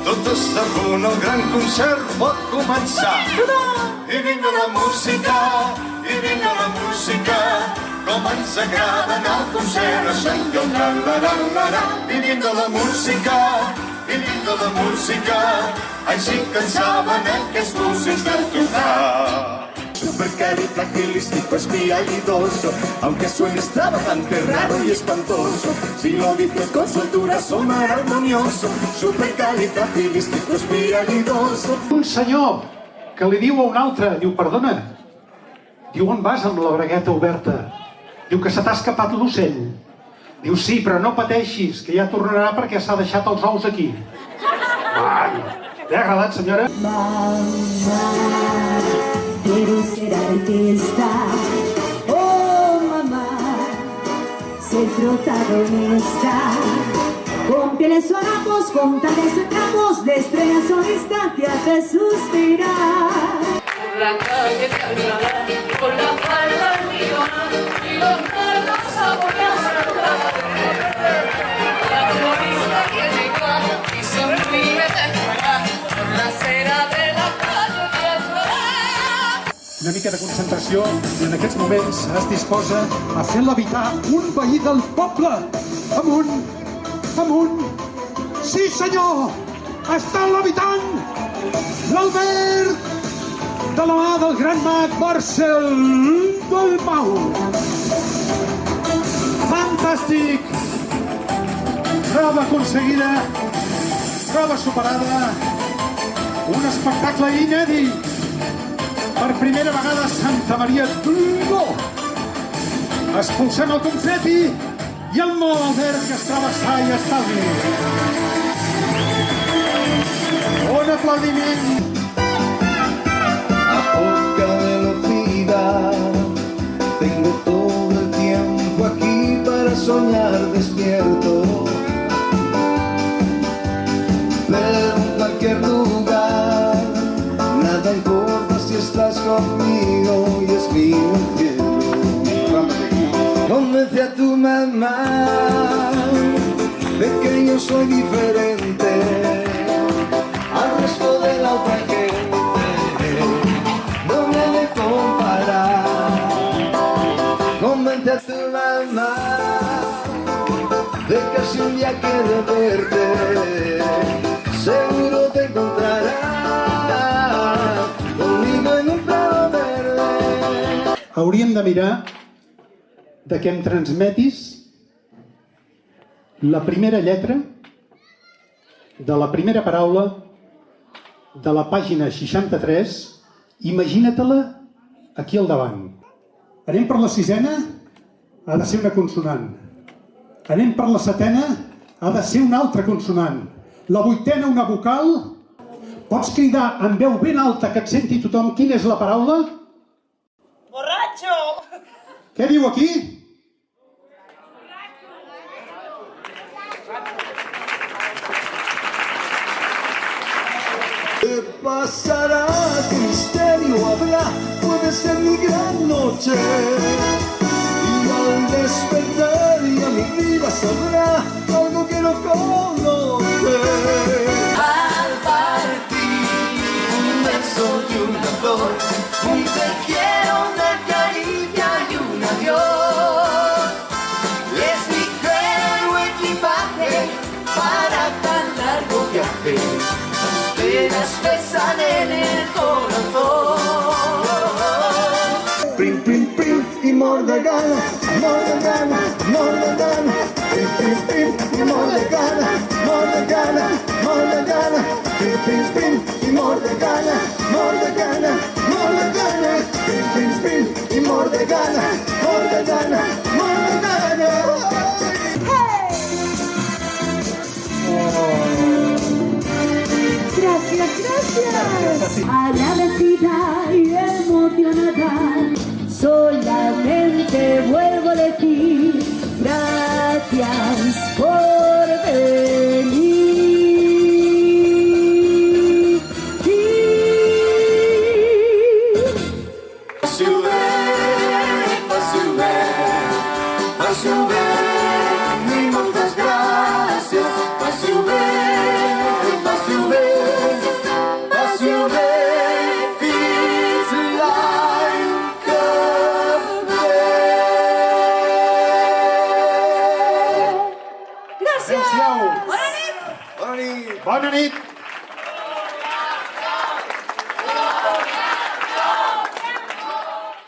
Tot està a punt, el gran concert pot començar. I vinga la música, i vinga la música, com ens agrada anar al concert a Sant Joan. I vinga la música, i vinga la música, així que en saben aquests músics de tocar. Supercalifragilístico espialidoso, aunque suene extravagante, raro y espantoso, si lo dices con soltura sonará armonioso. Supercalifragilístico espialidoso. Un senyor que li diu a un altre, diu, perdona, diu, on vas amb la bragueta oberta? Diu que se t'ha escapat l'ocell. Diu, sí, però no pateixis, que ja tornarà perquè s'ha deixat els ous aquí. Ai, t'ha agradat, senyora? Mamá, quiero ser artista. Oh, mamá, ser protagonista. Con pieles o harapos, con tales tramos de estrella solista que hace suspirar. Por la calle caminará, con la falda millona y los muertos saboreando la florista que llega y sonríe de fuera por la acera de la calle que esperar. Una mica de concentració i en aquests moments es disposa a fer levitar un veí del poble. Amunt, amunt. Sí, senyor! Està levitant l'Albert de la mà del gran mag Marcel Dalmau. Fantàstic! Prova aconseguida, prova superada, un espectacle inèdit. Per primera vegada a Santa Maria d'Oló. Expulsem el confeti i el nou Albert que es troba sa i estalvi. Un aplaudiment. A poca velocidad, tengo todo el tiempo aquí para soñar despierto. Pero en cualquier lugar, nada importa si estás conmigo y es mi cielo. Convence a tu mamá de que yo soy diferente al resto de la otra gente. No me he de comparar. Convence a tu mamá de que si un día quiere verte, seguro te encontrará conmigo en un prado verde. Hauríem de mirar de que em transmetis la primera lletra de la primera paraula de la pàgina 63. Imagina-te-la aquí al davant. Anem per la sisena, ha de ser una consonant. Anem per la setena, ha de ser una altra consonant. La vuitena, una vocal. Pots cridar amb veu ben alta que et senti tothom quina és la paraula? ¡Borracho! Què diu aquí? ¿Qué pasará? ¿Qué misterio habrá? Puede ser mi gran noche. Y al despertar ya mi vida sabrá algo que no conoce. Al partir un beso y una flor, un te quiero, una caricia y un adiós. Es mi creo equipaje para tan largo viaje. Penas pesan en el corazón. Prim, prim, prim y mordegana, mordegana, mordegana. Prim, prim, prim y mordegana, mordegana, mordegana. Prim, prim, prim y mordegana, mordegana, mordegana. Prim, prim, prim y mordegana, mordegana, mordegana. Gracias, gracias. Agradecida y emocionada, solamente vuelvo a decir gracias por venir. Y moltes gràcies, passi-ho bé, passi-ho bé. Bona nit.